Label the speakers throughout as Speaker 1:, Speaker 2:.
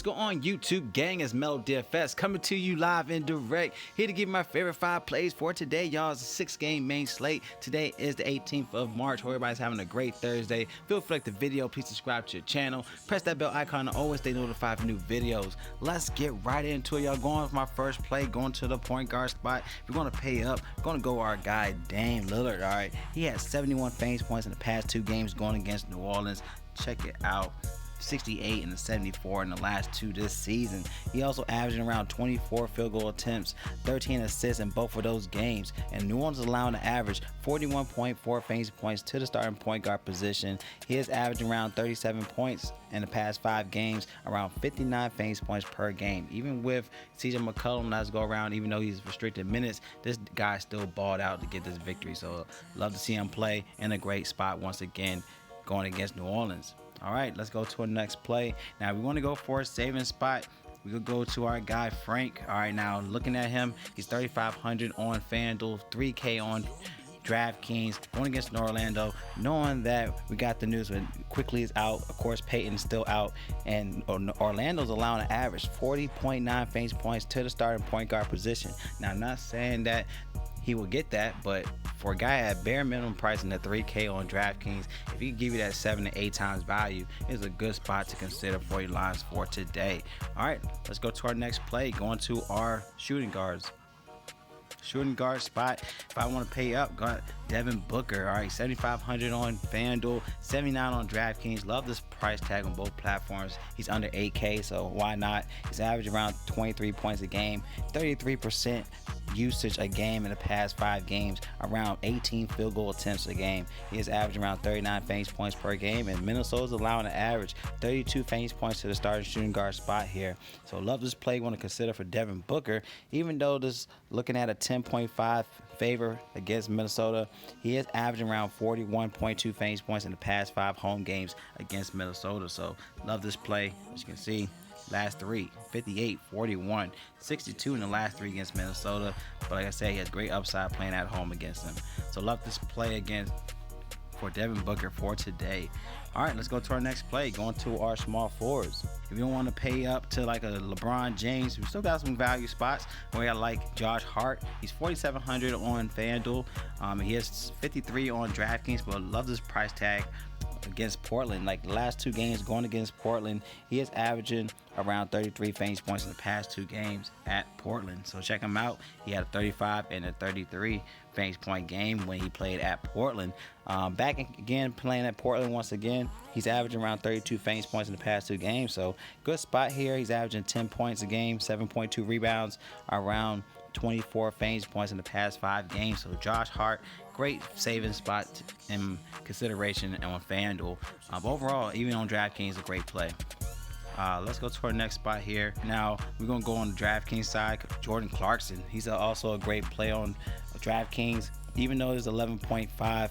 Speaker 1: What's going on, YouTube gang? It's Melo DFS coming to you live and direct, here to give you my favorite 5 plays for today. Y'all, it's a 6-game main slate. Today is the 18th of March. Hope everybody's having a great Thursday. Feel free to like the video, please subscribe to your channel, press that bell icon to always stay notified for new videos. Let's get right into it, y'all. Going with my first play, going to the point guard spot. We're going to pay up. We're going to go our guy Dame Lillard. All right, he had 71 fantasy points in the past 2 games going against New Orleans. Check it out. 68 and 74 in the last 2 this season. He also averaging around 24 field goal attempts, 13 assists in both of those games, and New Orleans is allowing to average 41.4 fantasy points to the starting point guard position. He is averaging around 37 points in the past 5 games, around 59 fantasy points per game. Even with CJ McCollum not to go around, even though he's restricted minutes, this guy still balled out to get this victory. So love to see him play in a great spot once again, going against New Orleans. All right, let's go to our next play. Now, we want to go for a saving spot. We could go to our guy, Frank. All right, now, looking at him, he's 3,500 on FanDuel, 3K on DraftKings, going against Orlando, knowing that we got the news when Quickly is out. Of course, Peyton's still out, and Orlando's allowing an average 40.9 fantasy points to the starting point guard position. Now, I'm not saying that he will get that, but for a guy at bare minimum price in the 3K on DraftKings, if he can give you that 7 to 8 times value, it's a good spot to consider for your lines for today. All right, let's go to our next play, going to our shooting guards. Shooting guard spot, if I want to pay up, got Devin Booker. All right, 7,500 on FanDuel, 79 on DraftKings. Love this price tag on both platforms. He's under 8K, so why not? He's averaging around 23 points a game, 33% usage a game in the past 5 games, around 18 field goal attempts a game. He is averaging around 39 fantasy points per game, and Minnesota's allowing an average 32 fantasy points to the starting shooting guard spot here. So love this play. Want to consider for Devin Booker, even though this looking at a 10.5 favor against Minnesota. He is averaging around 41.2 fantasy points in the past 5 home games against Minnesota. So love this play. As you can see, last 3, 58, 41, 62 in the last 3 against Minnesota. But like I said, he has great upside playing at home against them. So love this play again for Devin Booker for today. All right, let's go to our next play, going to our small forwards. If you don't want to pay up to like a LeBron James, we still got some value spots. We got like Josh Hart. He's 4,700 on FanDuel. He has 53 on DraftKings, but love this price tag against Portland. Like the last 2 games going against Portland, he is averaging around 33 fantasy points in the past 2 games at Portland. So check him out. He had a 35 and a 33 fantasy point game when he played at Portland. Back again playing at Portland once again, he's averaging around 32 fantasy points in the past 2 games. So good spot here. He's averaging 10 points a game, 7.2 rebounds, around 24 fantasy points in the past 5 games. So Josh Hart, great saving spot in consideration on FanDuel. Overall, even on DraftKings, a great play. Let's go to our next spot here. Now we're gonna go on the DraftKings side. Jordan Clarkson, he's also a great play on DraftKings. Even though there's 11.5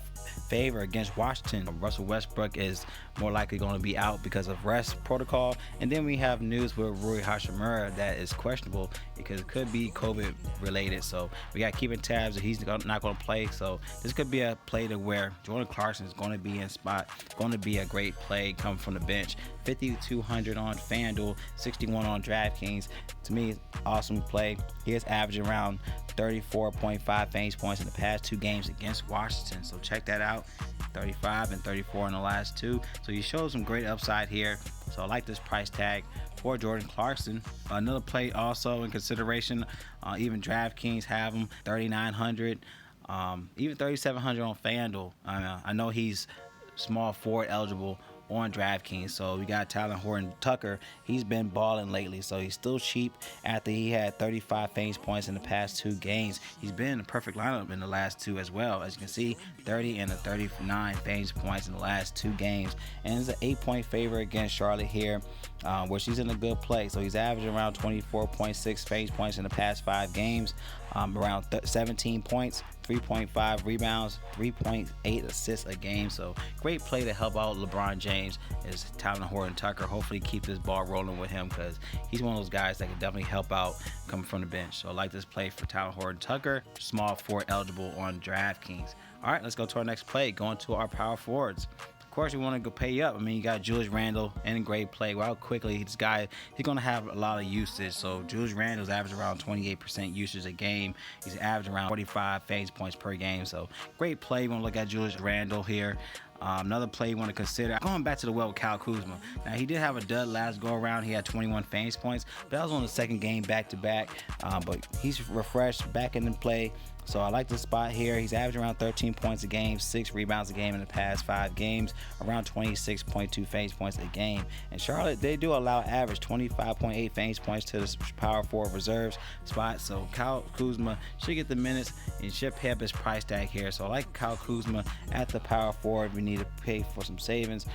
Speaker 1: favor against Washington, Russell Westbrook is more likely going to be out because of rest protocol. And then we have news with Rui Hachimura that is questionable because it could be COVID related. So we got keeping tabs that he's not going to play. So this could be a play to where Jordan Clarkson is going to be in spot, going to be a great play coming from the bench. 5,200 on FanDuel, 61 on DraftKings. To me, awesome play. He is averaging around 34.5 fantasy points in the past 2 games against Washington. So check that out. 35 and 34 in the last 2. So he shows some great upside here. So I like this price tag for Jordan Clarkson. Another play also in consideration. Even DraftKings have him 3,900, even 3,700 on FanDuel. I know he's small forward eligible on DraftKings. So we got Tyler Horton Tucker. He's been balling lately, so he's still cheap after he had 35 fantasy points in the past 2 games. He's been in a perfect lineup in the last 2 as well. As you can see, 30 and a 39 fantasy points in the last 2 games. And it's an 8-point favor against Charlotte here, where she's in a good play. So he's averaging around 24.6 fantasy points in the past 5 games, around 17 points, 3.5 rebounds, 3.8 assists a game. So great play to help out LeBron James is Tyler Horton Tucker. Hopefully keep this ball rolling with him because he's one of those guys that can definitely help out coming from the bench. So I like this play for Tyler Horton Tucker, small forward eligible on DraftKings. All right, let's go to our next play, going to our power forwards. Of course, you want to go pay up. I mean, you got Julius Randle in great play. Well, quickly, this guy, he's going to have a lot of usage. So Julius Randle's average around 28% usage a game. He's averaging around 45 fantasy points per game. So great play. You want to look at Julius Randle here. Another play you want to consider, going back to the well with Kyle Kuzma. Now, he did have a dud last go around. He had 21 fantasy points, but that was on the second game back to back. But he's refreshed, back in the play. So I like the spot here. He's averaging around 13 points a game, 6 rebounds a game in the past 5 games, around 26.2 fantasy points a game. And Charlotte, they do allow average 25.8 fantasy points to the power forward reserves spot. So Kyle Kuzma should get the minutes and should pay up his price tag here. So I like Kyle Kuzma at the power forward. We need to pay for some savings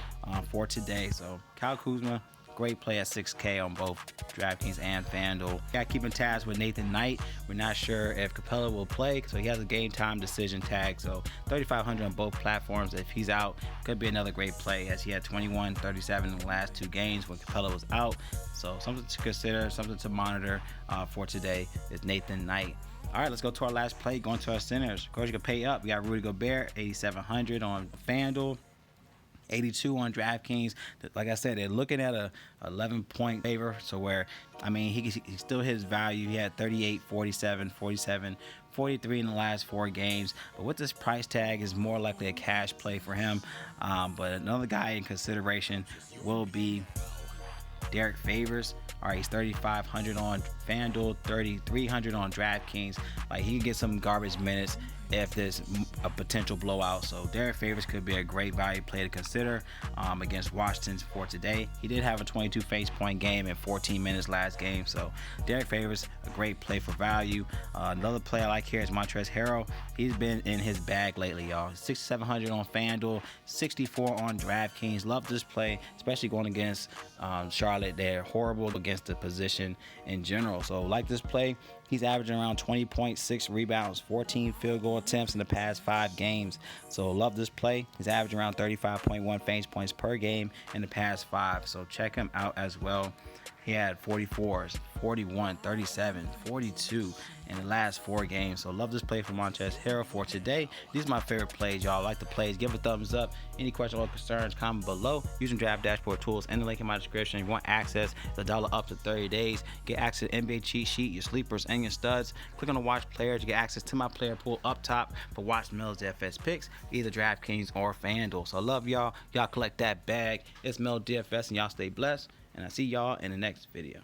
Speaker 1: for today. So Kyle Kuzma, great play at 6K on both DraftKings and FanDuel. Got keeping tabs with Nathan Knight. We're not sure if Capella will play, so he has a game time decision tag. So 3,500 on both platforms. If he's out, could be another great play, as he had 21, 37 in the last 2 games when Capella was out. So something to consider, something to monitor for today is Nathan Knight. All right, let's go to our last play, going to our centers. Of course, you can pay up. We got Rudy Gobert, 8,700 on FanDuel, 82 on DraftKings. Like I said, they're looking at a 11-point favor, so where, I mean, he still hits value. He had 38, 47, 47, 43 in the last 4 games, but with this price tag is more likely a cash play for him. But another guy in consideration will be Derek Favors. All right, he's 3,500 on FanDuel, 3,300 on DraftKings. Like, he can get some garbage minutes if there's a potential blowout. So Derek Favors could be a great value play to consider against Washington for today. He did have a 22 fantasy point game in 14 minutes last game. So Derek Favors, a great play for value. Another play I like here is Montrezl Harrell. He's been in his bag lately, y'all. 6,700 on FanDuel, 64 on DraftKings. Love this play, especially going against Charlotte. They're horrible against the position in general. So like this play. He's averaging around 20.6 rebounds, 14 field goal attempts in the past 5 games. So love this play. He's averaging around 35.1 fantasy points per game in the past 5. So check him out as well. He had 44s, 41, 37, 42 in the last 4 games. So love this play from Montrezl Harrell for today. These are my favorite plays, y'all. Like the plays, give a thumbs up. Any questions or concerns, comment below. Using Draft Dashboard tools and the link in my description. If you want access, the $1 up to 30 days. Get access to NBA cheat sheet, your sleepers, and your studs. Click on the watch players to get access to my player pool up top for Watch Mel's DFS picks, either DraftKings or FanDuel. So I love y'all. Y'all collect that bag. It's Mel DFS, and y'all stay blessed. And I'll see y'all in the next video.